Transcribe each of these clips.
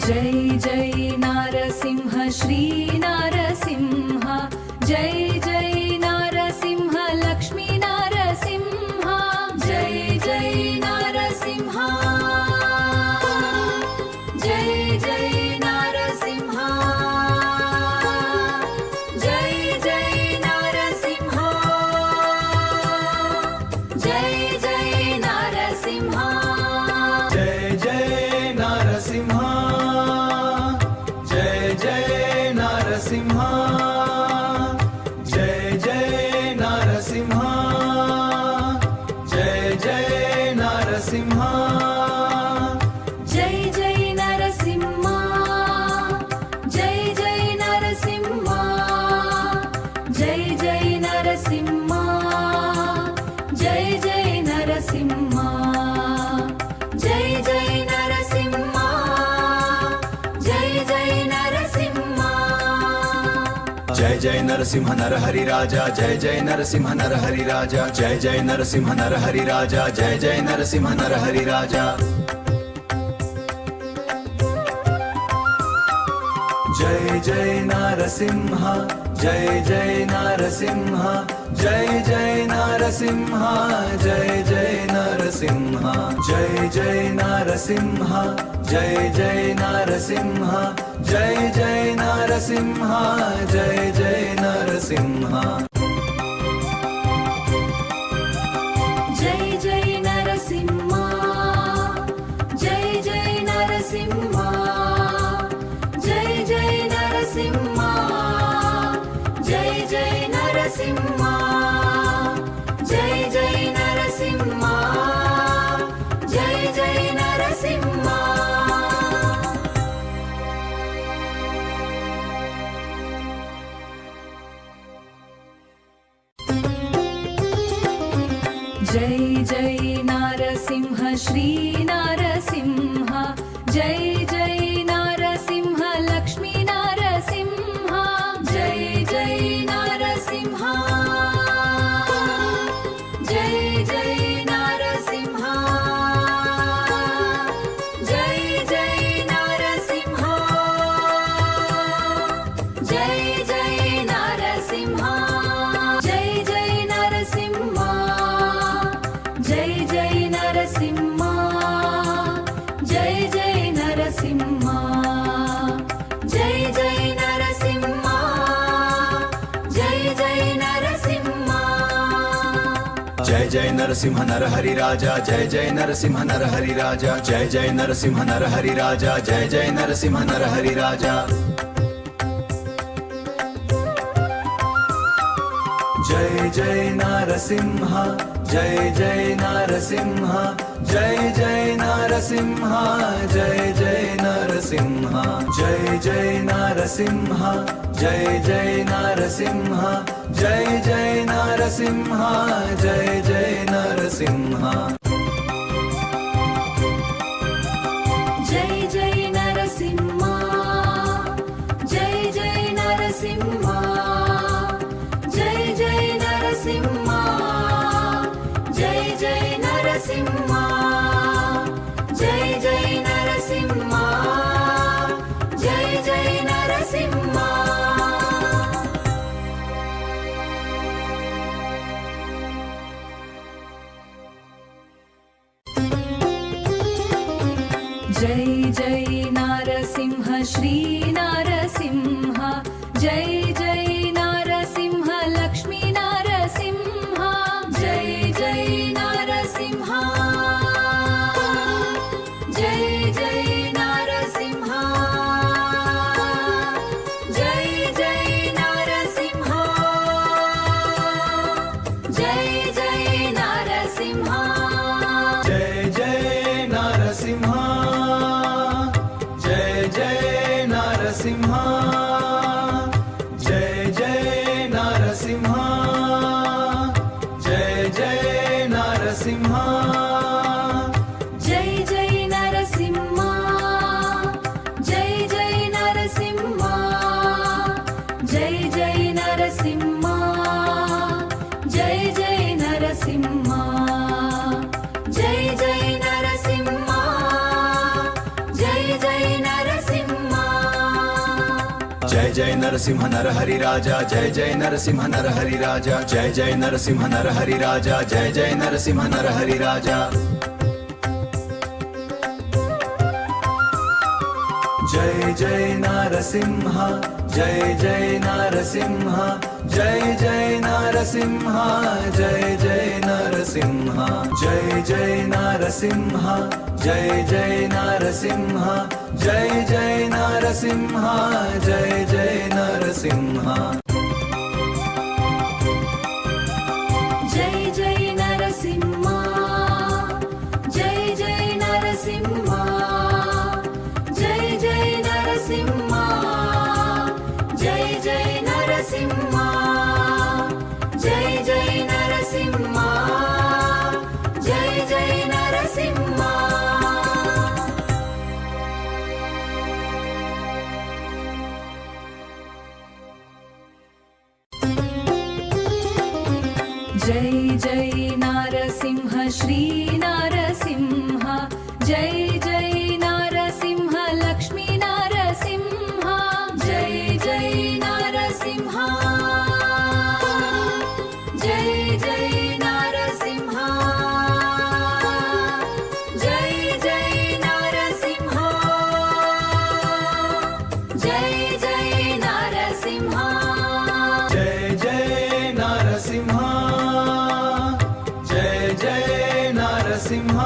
जय जय नारसिंह श्री नारसिंह जय जय नारसिंह लक्ष्मी नारसिंह जय जय नारसिंह जय जय नारसिंह जय जय नारसिंह जय जय नारसिंह जय जय नारसिंह जय जय नारसिंह जय जय नारसिंह जय जय नारसिंह जय जय नरसिंह जय जय नरसिंह जय जय नरसिंह जय जय नरसिंह जय जय नरसिंह जय जय नरसिंह जय जय नरसिंह नर हरि राजा जय जय नरसिंह नर हरि राजा जय जय नरसिंह नर हरि राजा जय जय नरसिंह नर हरि राजा जय जय नरसिंह जय जय नरसिंह जय जय नरसिंह जय जय नरसिंह जय जय नरसिंह जय जय नरसिंह जय जय नरसिंह जय जय नरसिंह जय जय नरसिंह जय जय नरसिंह जय जय नरसिंह जय जय नरसिंह जय जय नरसिंह जय जय नरसिंह जय जय नारसिंह श्री नारसिंह जय जय नारसिंह लक्ष्मी नारसिंह जय जय नारसिंह जय जय नारसिंह जय जय नारसिंह जय जय नारसिंह जय जय नरसिंह जय जय नरसिंह जय जय नरसिंह जय जय नरसिंह जय जय नरसिंह जय जय नरसिंह नर हरि राजा जय जय नरसिंह नर हरि राजा जय जय नरसिंह नर हरि राजा जय जय नरसिंह नर हरि राजा जय जय नरसिंह जय जय नरसिंह जय जय नरसिंह जय जय नरसिंह जय जय नरसिंह जय जय नरसिंह जय जय नरसिंह जय जय नरसिंह जय जय नरसिंह जय जय नरसिंह जय जय नरसिंह जय जय नरसिंह जय जय नरसिंह जय जय नरसिंह जय जय नारसिंह श्री नारसिंह जय जय नारसिंह लक्ष्मी नारसिंह जय जय नारसिंह जय जय नारसिंह जय जय नारसिंह जय जय नारसिंह जय जय नरसिंह जय जय नरसिंह जय जय नरसिंह जय जय नरसिंह जय जय नरसिंह जय जय नरसिंह जय जय नरसिंह जय जय नरसिंह जय जय नरसिंह जय जय नरसिंह नरहरि राजा जय जय नरसिंह नरहरि राजा जय जय नरसिंह नरहरि राजा जय जय नरसिंह नरहरि राजा जय जय नरसिंह जय जय नरसिंह जय जय नरसिंह जय जय नरसिंह जय जय नरसिंह जय जय नरसिंह जय जय नरसिंह जय जय नरसिंह जय जय नरसिंह जय जय नरसिंह जय जय नरसिंह जय जय नरसिंह जय जय नरसिंह जय जय नरसिंह जय जय नारसिंह श्री नारसिंह जय जय नारसिंह लक्ष्मी नारसिंह जय जय नारसिंह जय जय नारसिंह जय जय नारसिंह जय जय नारसिंह जय जय नरसिंह जय जय नरसिंह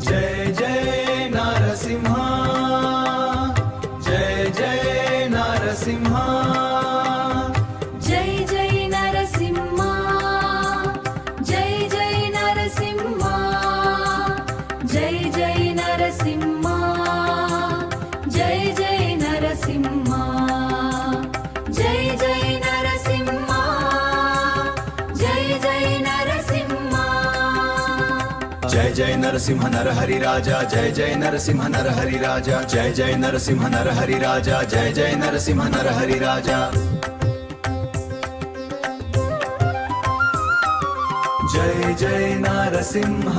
जय जय नरसिंह जय जय नरसिंह जय जय नरसिंह जय जय नरसिंह जय जय नरसिंह जय जय नरसिंह जय जय नरसिंह जय जय नरसिंह जय जय नरसिंह नरहरि राजा जय जय नरसिंह नरहरि राजा जय जय नरसिंह नरहरि राजा जय जय नरसिंह नरहरि राजा जय जय नरसिंह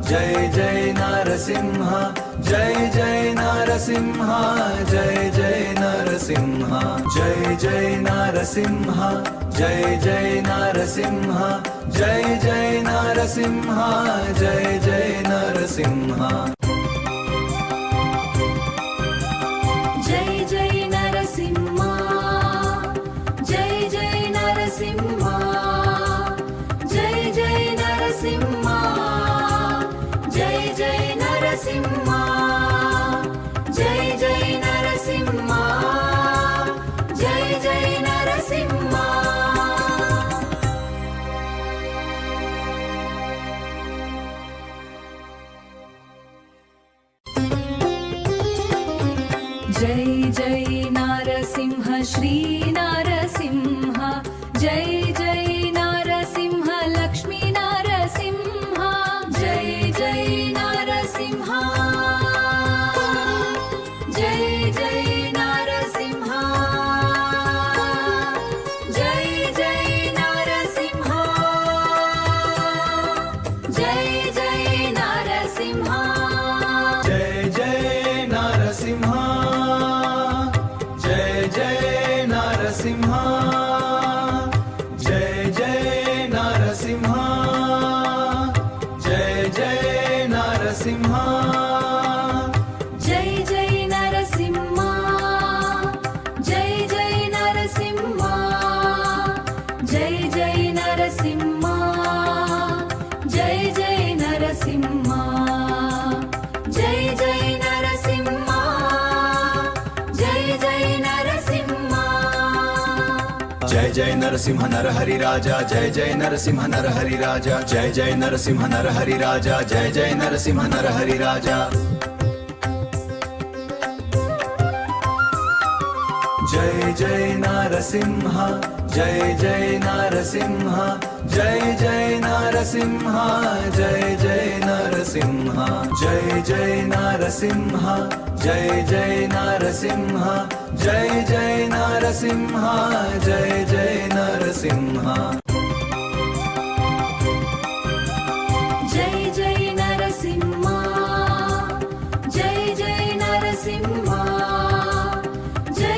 जय जय नरसिंह जय जय नरसिंह जय जय नरसिंह जय जय नरसिंह जय जय नरसिंह जय जय नरसिंह जय जय नरसिंह जय जय नरसिंह जय जय नरसिंह जय जय नरसिंह जय जय नरसिंह जय जय नरसिंह जय जय नरसिंह जय जय नारसिंह श्री नारसिंह जय जय नारसिंह लक्ष्मी नारसिंह जय जय नारसिंह जय जय नारसिंह जय जय नारसिंह जय जय नारसिंह जय जय नरसिंह जय जय नरसिंह जय जय नरसिंह जय जय नरसिंह जय जय नरसिंह जय जय नरसिंह जय जय नरसिंह जय जय नरसिंह जय जय नरसिंह जय जय नरसिंह जय जय नरसिंह नरहरि राजा जय जय नरसिंह नरहरि राजा जय जय नरसिंह नरहरि राजा जय जय नरसिंह नरहरि राजा जय जय नरसिंह जय जय नरसिंह जय जय नरसिंह जय जय नरसिंह जय जय नरसिंह जय जय नरसिंह जय जय नरसिंह जय जय नरसिंह जय जय नरसिंह जय जय नरसिंह जय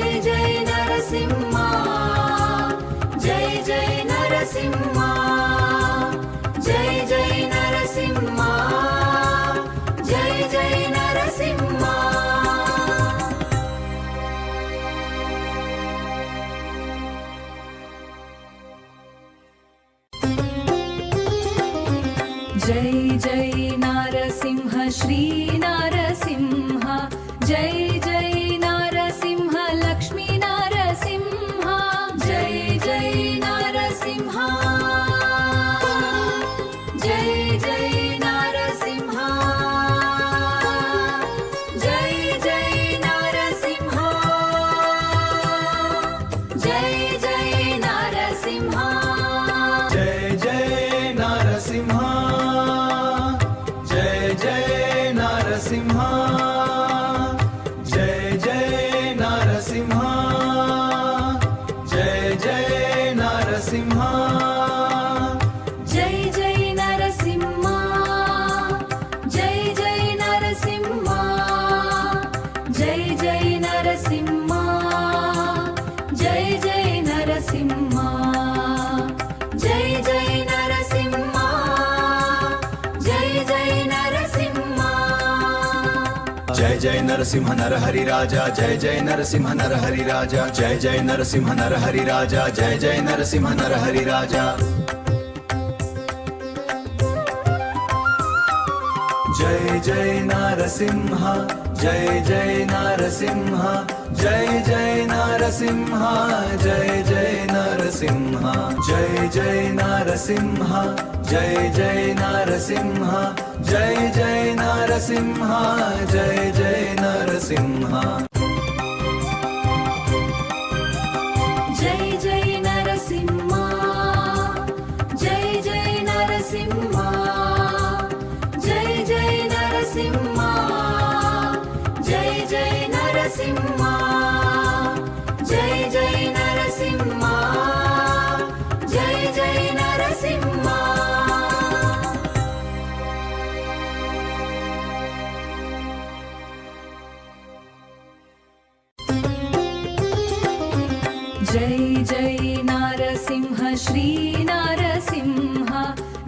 श्री नारसिंह जय जय नारसिंह लक्ष्मी नारसिंह जय जय नारसिंह जय जय नारसिंह जय जय नारसिंह जय जय नारसिंह जय जय नारसिंह जय जय नारसिंह जय जय नारसिंह जय जय नारसिंह जय जय नरसिंह जय जय नरसिंह जय जय नरसिंह जय जय नरसिंह जय जय नरसिंह जय जय नरसिंह जय जय नरसिंह नर हरि राजा जय जय नरसिंह नर हरि राजा जय जय नरसिंह नर हरि राजा जय जय नरसिंह नर हरि राजा जय जय नरसिंह जय जय नरसिंह जय जय नरसिंह जय जय नरसिंह जय जय नरसिंह जय जय नरसिंह जय जय नरसिंह जय जय नरसिंह जय जय नरसिंह जय जय नरसिंह जय जय नरसिंह जय जय नरसिंह जय जय नरसिंह जय जय नरसिंह जय जय नारसिंह श्री नारसिंह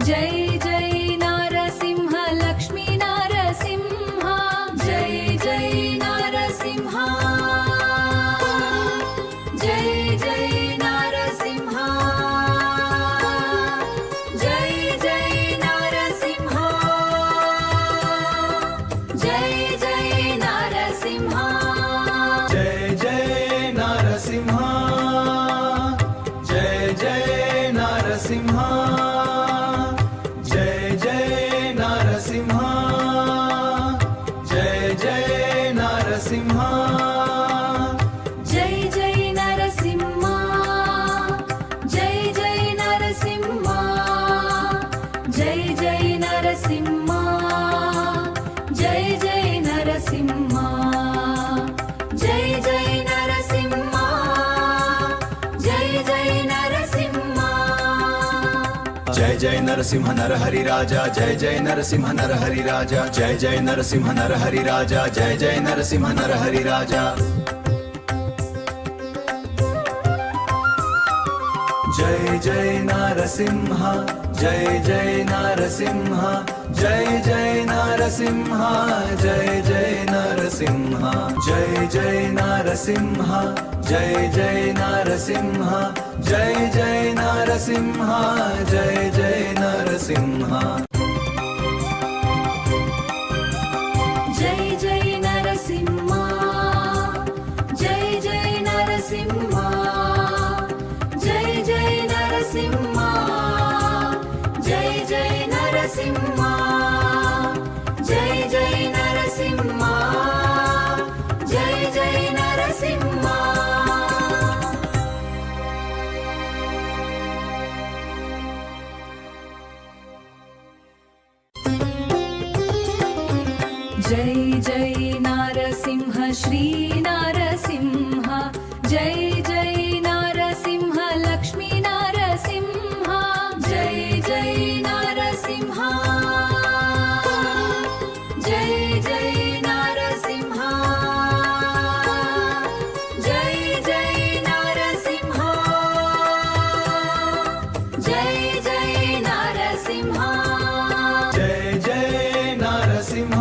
जय जय नारसिंह लक्ष्मी नारसिंह जय जय नारसिंह जय जय नारसिंह जय जय नारसिंह जय जय नारसिंह जय जय नरसिंह जय जय नरसिंह जय जय नरसिंह जय जय नरसिंह जय जय नरसिंह जय जय नरसिंह जय जय नरसिंह जय जय नरसिंह जय जय नरसिंह जय जय नरसिंह जय जय नरसिंह नर हरि राजा जय जय नरसिंह नर हरि राजा जय जय नरसिंह नर हरि राजा जय जय नरसिंह नर हरि राजा जय जय नरसिंह जय जय नरसिंह जय जय नरसिंह जय जय नरसिंह जय जय नरसिंह जय जय नरसिंह जय जय नरसिंह जय जय नरसिंह जय जय नरसिंह जय जय नरसिंह जय जय नरसिंह जय जय नरसिंह जय जय नरसिंह जय जय नरसिंह जय जय नारसिंह श्री नारसिंह जय जय नारसिंह लक्ष्मी नारसिंह जय जय नारसिंह जय जय नारसिंह जय जय नारसिंह जय जय नारसिंह जय जय नरसिंह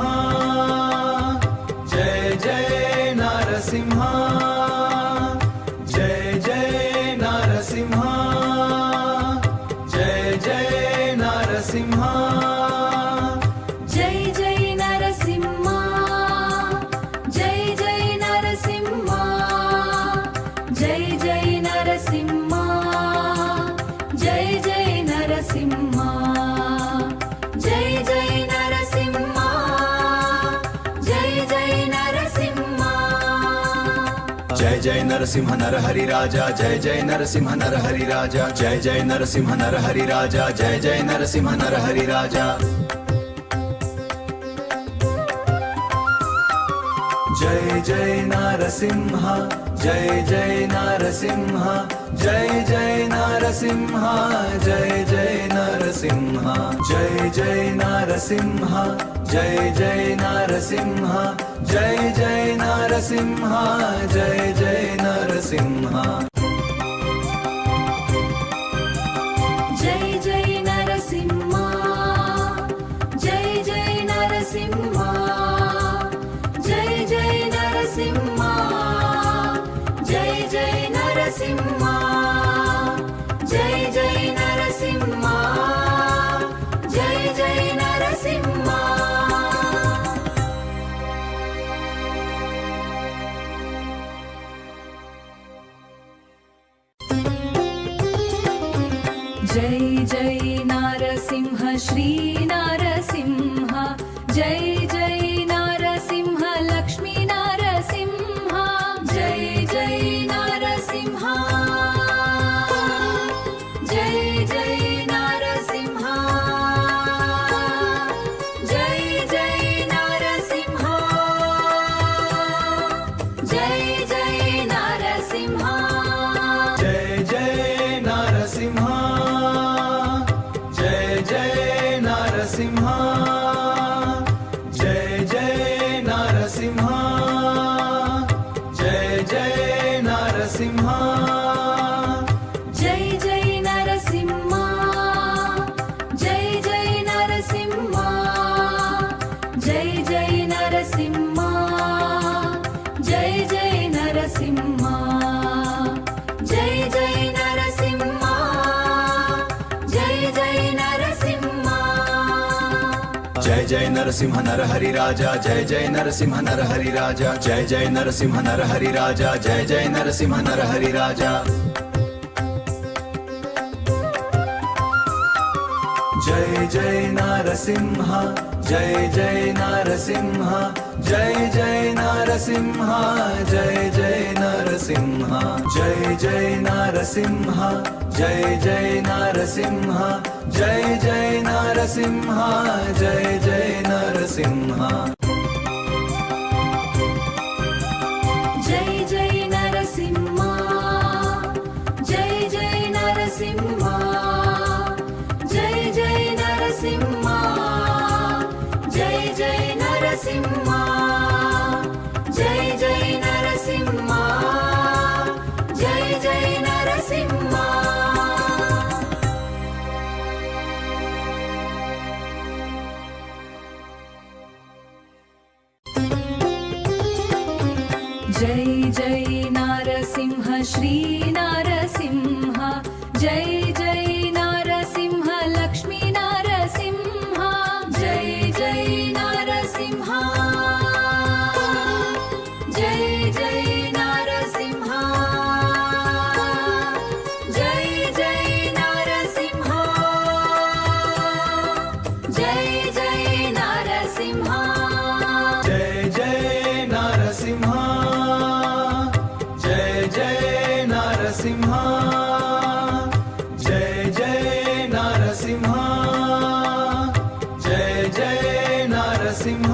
जय जय नरसिंह जय जय नरसिंह जय जय नरसिंह जय जय नरसिंह जय जय नरसिंह नर हरि राजा जय जय नरसिंह नर हरि राजा जय जय नरसिंह नर हरि राजा जय जय नरसिंह नर हरि राजा जय जय नरसिंह जय जय नरसिंह जय जय नरसिंह जय जय नरसिंह जय जय नरसिंह जय जय नरसिंह जय जय नरसिंह जय जय नरसिंह जय जय नरसिंह जय जय नरसिंह जय जय नरसिंह जय जय नरसिंह जय जय नरसिंह जय जय नरसिंह जय जय नारसिंह श्री नारसिंह जय जय नारसिंह लक्ष्मी नारसिंह जय जय नारसिंह जय जय नारसिंह जय जय नारसिंह जय जय नारसिंह जय जय नरसिंह जय जय नरसिंह जय जय नरसिंह जय जय नरसिंह जय जय नरसिंह जय जय नरसिंह जय जय नरसिंह जय जय नरसिंह जय जय नरसिंह जय जय नरसिंह जय जय नरसिंह नर हरि राजा जय जय नरसिंह नर हरि राजा जय जय नरसिंह नर हरि राजा जय जय नरसिंह नर हरि राजा जय जय नरसिंह जय जय नरसिंह जय जय नरसिंह जय जय नरसिंह जय जय नरसिंह जय जय नरसिंह जय जय नरसिंह जय जय नरसिंह जय जय नरसिंह जय जय नरसिंह जय जय नरसिंह जय जय नरसिंह जय जय नरसिंह जय जय नरसिंह जय जय नारसिंह श्री नारसिंह जय जय नारसिंह लक्ष्मी नारसिंह जय जय नारसिंह जय जय नारसिंह जय जय नारसिंह जय जय नारसिंह जय जय नरसिंह जय जय नरसिंह जय जय नरसिंह जय जय नरसिंह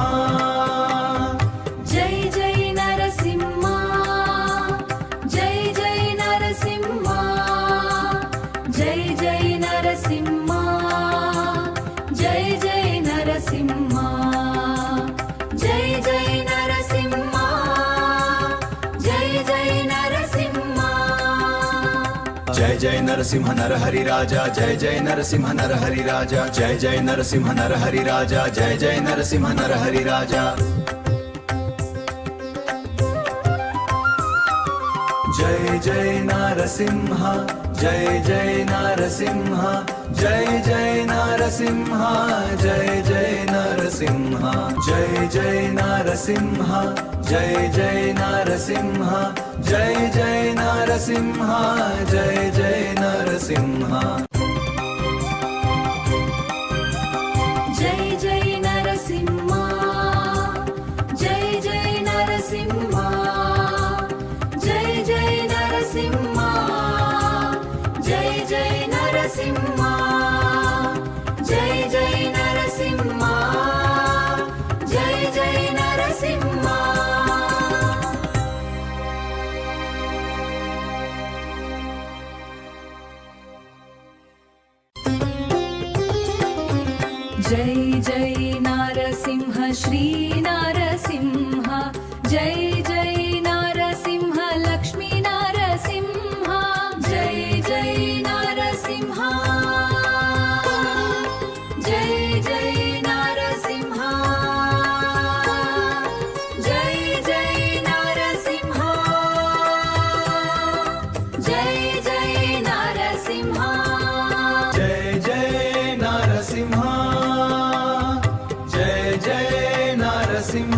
जय जय नरसिंह जय जय नरसिंह जय जय नरसिंह जय जय नरसिंह जय जय नरसिंह जय जय नरसिंह जय जय नरसिंह नर हरि राजा जय जय नरसिंह नर हरि राजा जय जय नरसिंह नर हरि राजा जय जय नरसिंह नर हरि राजा जय जय नरसिंह जय जय नरसिंह जय जय नरसिंह जय जय नरसिंह जय जय नरसिंह जय जय नरसिंह जय जय नरसिंह जय जय नरसिंह जय जय नरसिंह जय जय नरसिंह जय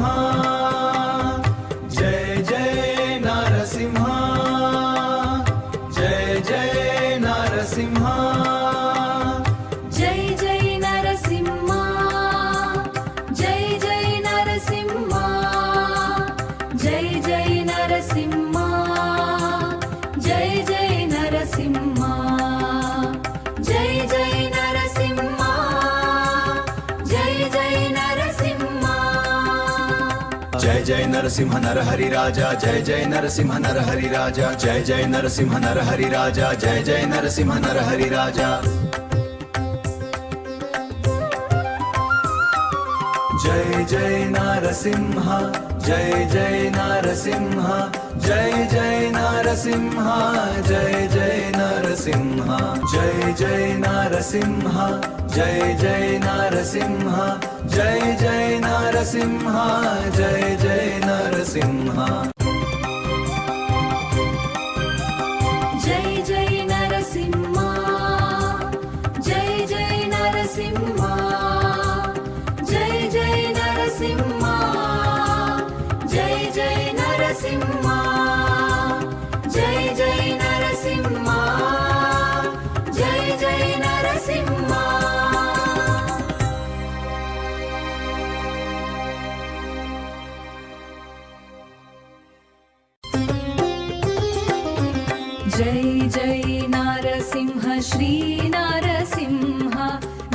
నరసింహ జయ జయ నరసింహ జయ జయ నరసింహ జై జై నరసింహ జై జై నరసింహ జై జై నరసింహ జై జై నరసింహ జై జై నరసింహ జై జై నరసింహ జయ జయ నరసింహ నరహరి రాజా జయ జయ నరసింహ నరహరి రాజా జయ జయ నరసింహ నరహరి రాజా జయ జయ నరసింహ నరహరి రాజా జయ జయ నరసింహ జయ జయ నరసింహ జయ జయ నరసింహ జయ జయ నరసింహ జయ జయ నరసింహ జయ జయ నరసింహ జయ జయ నరసింహ జయ జయ నరసింహ జై జై నరసింహ జై జై నరసింహ జై జై నరసింహ జై జై నరసింహ జై జై నరసింహ జై జై నరసింహ జై జై నారసింహ శ్రీ నారసింహ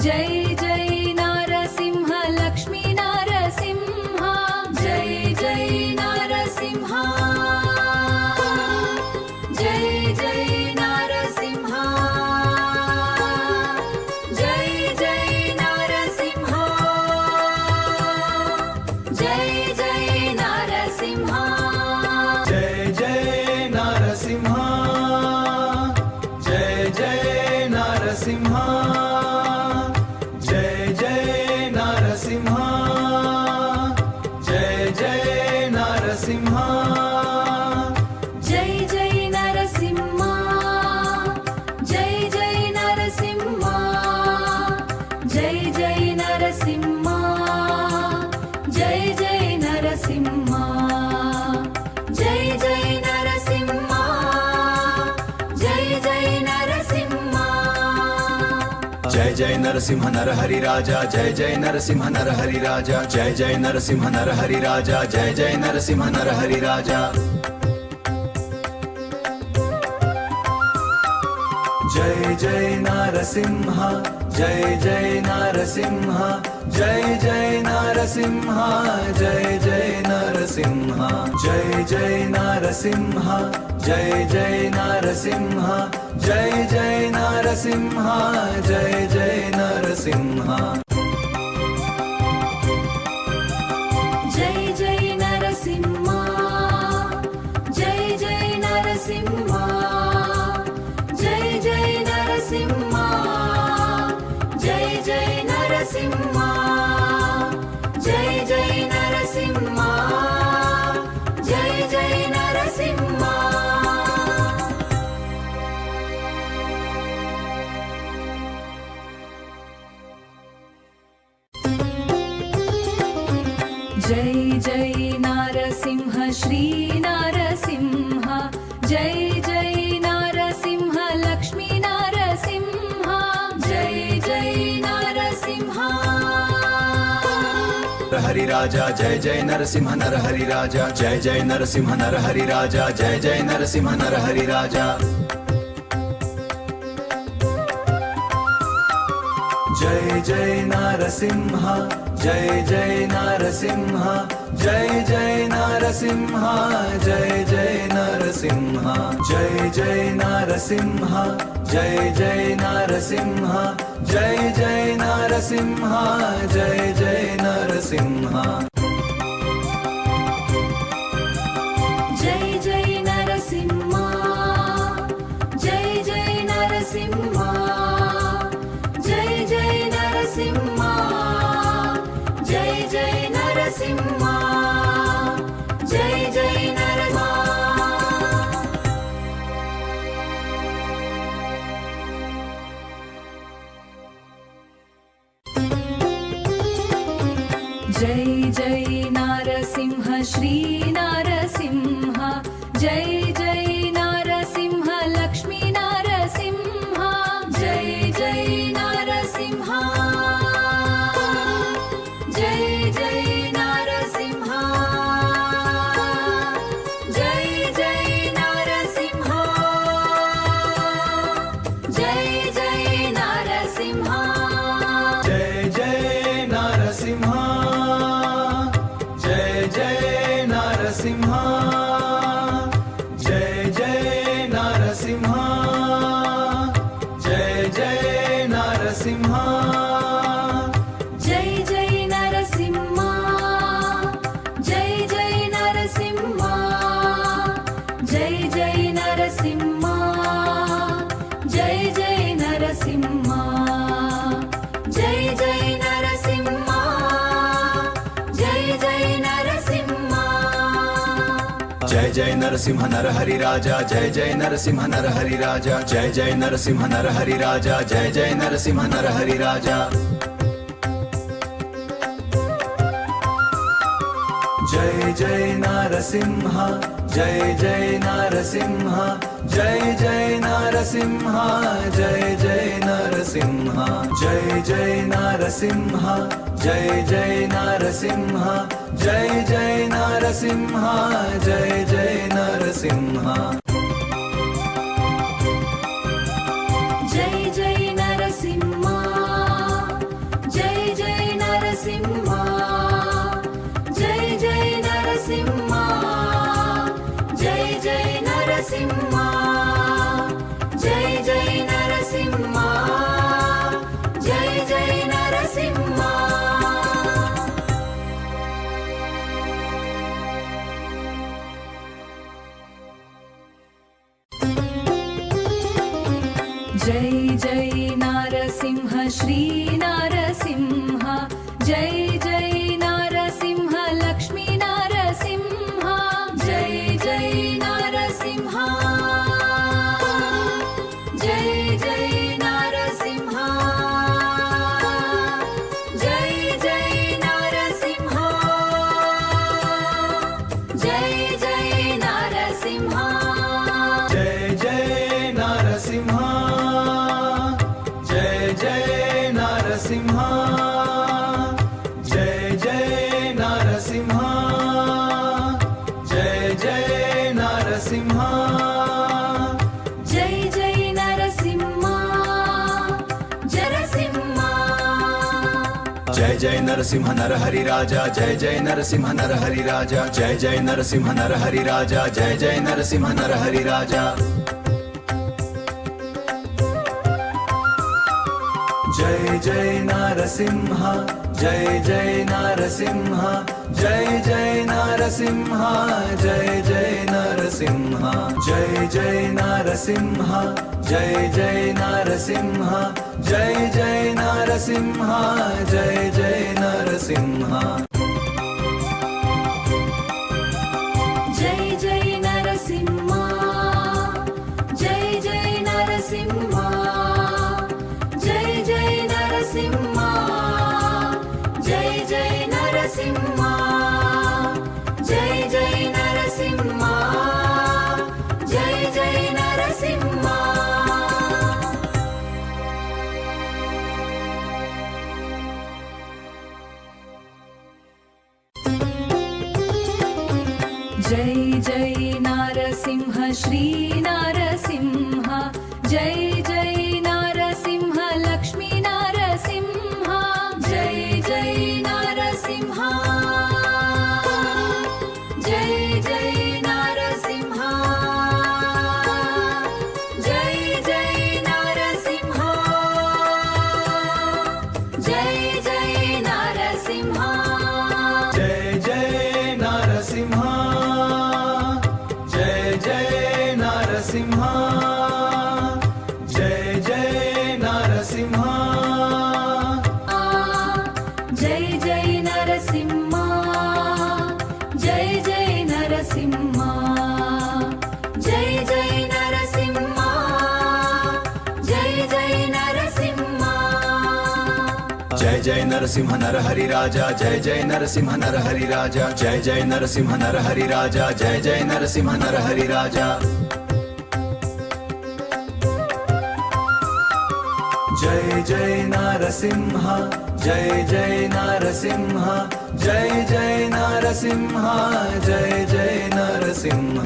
జై జై నారసింహ లక్ష్మీ నారసింహ జై జై నారసింహ జై జై నారసింహ జై జై నారసింహ జై జై నారసింహ జయ జయ నరసింహ జయ జయ నరసింహ జయ జయ నరసింహ జయ జయ నరసింహ జై జై నరసింహ జై జై నరసింహ జై జై నరసింహ జై జై నరసింహ జై జై నరసింహ జై జై నరసింహ జయ జయ నరసింహ నరహరి రాజా జయ జయ నరసింహ నరహరి రాజా జయ జయ నరసింహ నరహరి రాజా జయ జయ నరసింహ నరహరి రాజా జయ జయ నరసింహ జయ జయ నరసింహ జయ జయ నరసింహ జయ జయ నరసింహ జయ జయ నరసింహ జయ జయ నరసింహ జయ జయ నరసింహ జయ జయ నరసింహ జై జై నరసింహ జై జై నరసింహ జై జై నరసింహ జై జై నరసింహ జై జై నరసింహ జై జై నరసింహ జై జై నారసింహ శ్రీ నారసింహ జై జై నారసింహ లక్ష్మీ నారసింహ జై జై నారసింహ హరి రాజా జయ జయ నరసింహ నరహరి రాజా జయ జయ నరసింహ నరహరి రాజా జయ జయ నరసింహ నరహరి రాజా జయ జయ నరసింహ జయ జయ నరసింహ జయ జయ నరసింహ జయ జయ నరసింహ జయ జయ నరసింహ జయ జయ నరసింహ జయ జయ నరసింహ జయ జయ నరసింహ జై జై నరసింహ జై జై నరసింహ జై జై నరసింహ జై జై నరసింహ జై జై నరసింహ జై జై श्री नारसिंह जय जय नारसिंह लक्ष्मी नारसिंह जय जय नारसिंह जय जय नारसिंह जय जय नारसिंह जय जय नारसिंह जय जय नारसिंह जय जय नारसिंह जय जय नारसिंह जय जय नारसिंह जय जय नरसिंह जय जय नरसिंह जय जय नरसिंह जय जय नरसिंह जय जय नरसिंह जय जय नरसिंह जय जय नरसिंह नर हरि राजा जय जय नरसिंह नर हरि राजा जय जय नरसिंह नर हरि राजा जय जय नरसिंह नर हरि राजा जय जय नरसिंह जय जय नरसिंह जय जय नरसिंह जय जय नरसिंह जय जय नरसिंह जय जय नरसिंह जय जय नरसिंह जय जय नरसिंह जय जय नरसिंह जय जय नरसिंह जय जय नरसिंह जय जय नरसिंह जय जय नरसिंह जय जय नरसिंह जय जय नारसिंह श्री नारसिंह जय जय नारसिंह लक्ष्मी नारसिंह जय जय नारसिंह जय जय नारसिंह जय जय नारसिंह जय जय नारसिंह जय जय नरसिंह जय जय नरसिंह जय जय नरसिंह जय जय नरसिंह जय जय नरसिंह जरसिंह जय जय नरसिंह नर हरि राजा जय जय नरसिंह नर हरि राजा जय जय नरसिंह नर हरि राजा जय जय नरसिंह नर हरि राजा जय जय नरसिंह जय जय नरसिंह जय जय नरसिंह जय जय नरसिंह जय जय नरसिंह जय जय नरसिंह जय जय नरसिंह जय जय नरसिंह जय जय नरसिंह जय जय नरसिंह जय जय नरसिंह जय जय नरसिंह जय जय नरसिंह जय जय नरसिंह जय जय नारसिंह श्री नारसिंह जय जय नारसिंह लक्ष्मी नारसिंह जय जय नारसिंह जय जय नारसिंह जय जय नारसिंह जय जय नारसिंह जय जय नरसिंह जय जय नरसिंह जय नरसिंह नर हरि राजा जय जय नरसिंह नर हरि राजा जय जय नरसिंह नर हरि राजा जय जय नरसिंह नर हरि राजा जय जय नरसिंह जय जय नरसिंह जय जय नरसिंह जय जय नरसिंह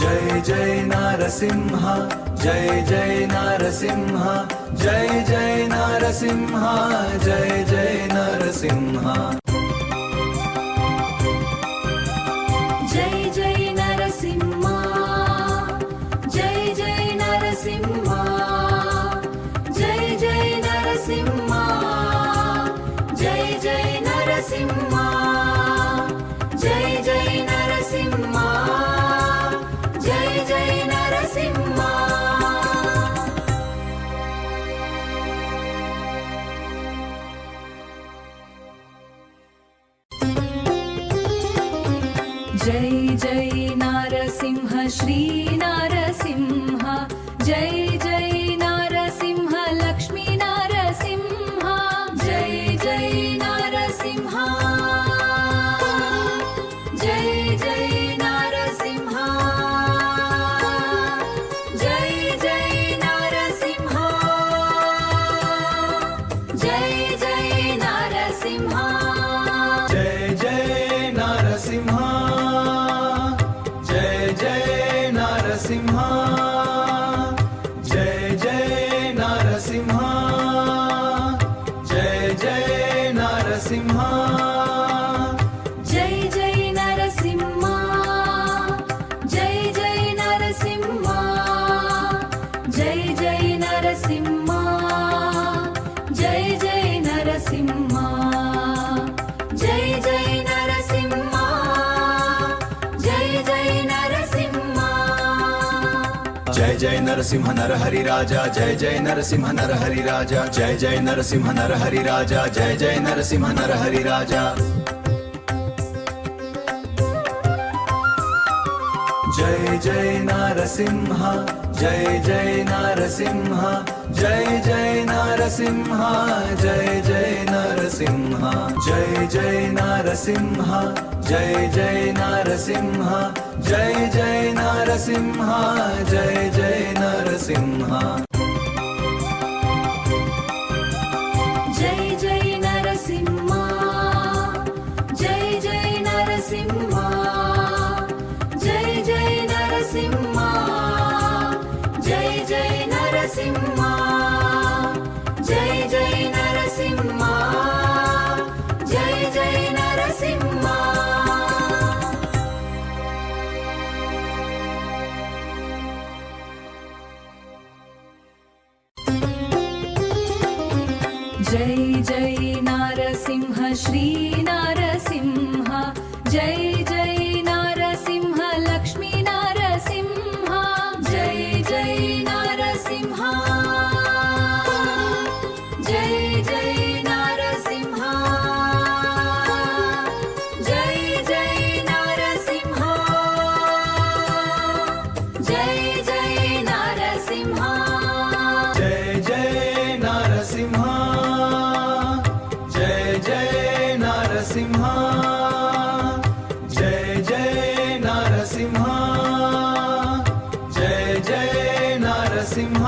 जय जय नरसिंह जय जय नरसिंह जय जय नरसिंह जय जय नरसिंह जय जय नरसिंह जय जय नरसिंह जय जय नरसिंह जय जय नरसिंह जय जय नरसिंह जय जय नरसिंह जय जय नारसिंह श्री नारसिंह जय जय नारसिंह लक्ष्मी नारसिंह जय जय नारसिंह जय जय नारसिंह जय जय नारसिंह जय जय नारसिंह जय जय नरसिंह जय जय नरसिंह जय जय नरसिंह जय जय नरसिंह जय जय नरसिंह जय जय नरसिंह जय जय नरसिंह जय जय नरसिंह जय जय नरसिंह जय जय नरसिंह जय जय नरसिंह नर हरि राजा जय जय नरसिंह नर हरि राजा जय जय नरसिंह नर हरि राजा जय जय नरसिंह नर हरि राजा जय जय नरसिंह जय जय नरसिंह जय जय नरसिंह जय जय नरसिंह जय जय नरसिंह जय जय नरसिंह जय जय नरसिंह जय जय नरसिंह जय जय नरसिंह जय जय नरसिंह जय जय नरसिंह जय जय नरसिंह जय जय नरसिंह जय जय नरसिंह जय जय नारसिंह श्री नारसिंह जय जय नारसिंह लक्ष्मी नारसिंह जय जय नारसिंह जय जय नारसिंह जय जय नारसिंह जय जय नारसिंह जय जय नरसिंह जय जय नरसिंह जय जय नरसिंह जय जय नरसिंह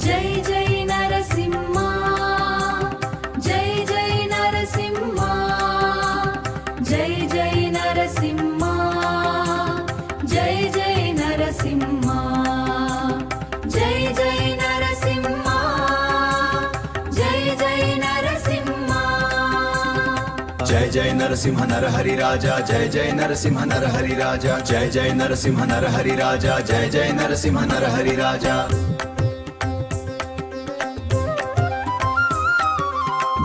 जय जय नरसिंह जय जय नरसिंह जय जय नरसिंह जय जय नरसिंह जय जय नरसिंह जय जय नरसिंह जय जय नरसिंह नर हरि राजा जय जय नरसिंह नर हरि राजा जय जय नरसिंह नर हरि राजा जय जय नरसिंह नर हरि राजा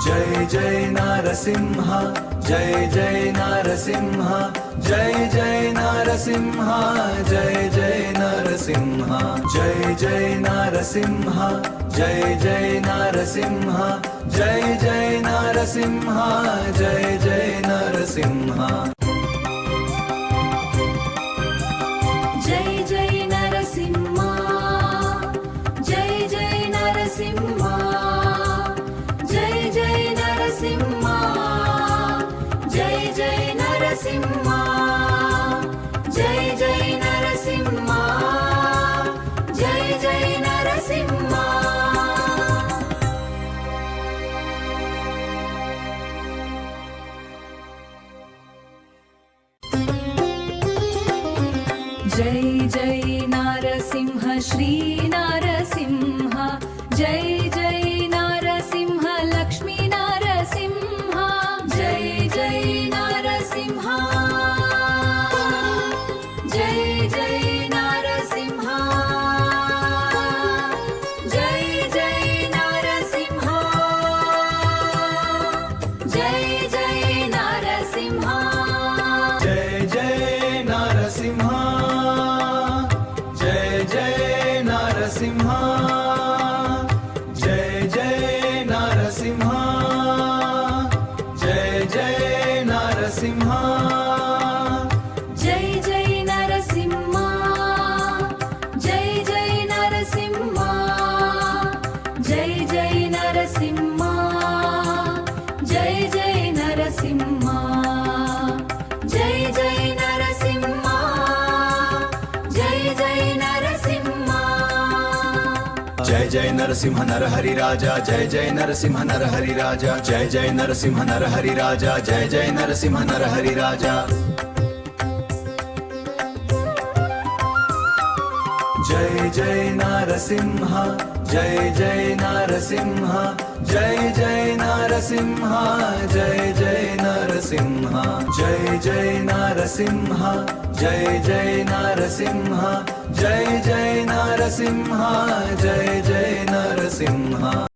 जय जय नरसिंह जय जय नरसिंह जय जय नरसिंह जय जय नरसिंह जय जय नरसिंह जय जय नरसिंह जय जय नरसिंह जय जय नरसिंह जय जय नरसिंह जय जय नरसिंह जय నరసింహ జై జై నరసింహ జై జై నరసింహ జై జై నరసింహ శ్రీ నరసింహ జై జై నరసింహ లక్ష్మీ నరసింహ జై జై నరసింహ జై జై నరసింహ జై జై నరసింహ జై జై నరసింహ జై జై నరసింహ జై జై నరసింహ జై జై నరసింహ జై జై నరసింహ జై జై నరసింహ జై జై నరసింహ జై జై నరసింహ జై జై నరసింహ జై జై నరసింహ జై జై నరసింహ జై జై నరసింహ నరహరి రాజా జై జై నరసింహ నరహరి రాజా జై జై నరసింహ నరహరి రాజా జై జై నరసింహ నరహరి రాజా జై జై నరసింహ జై జై నరసింహ జై జై నరసింహ జై జై నరసింహ జై జై నరసింహ జై జై నరసింహ జై జై నరసింహ జై జై నరసింహ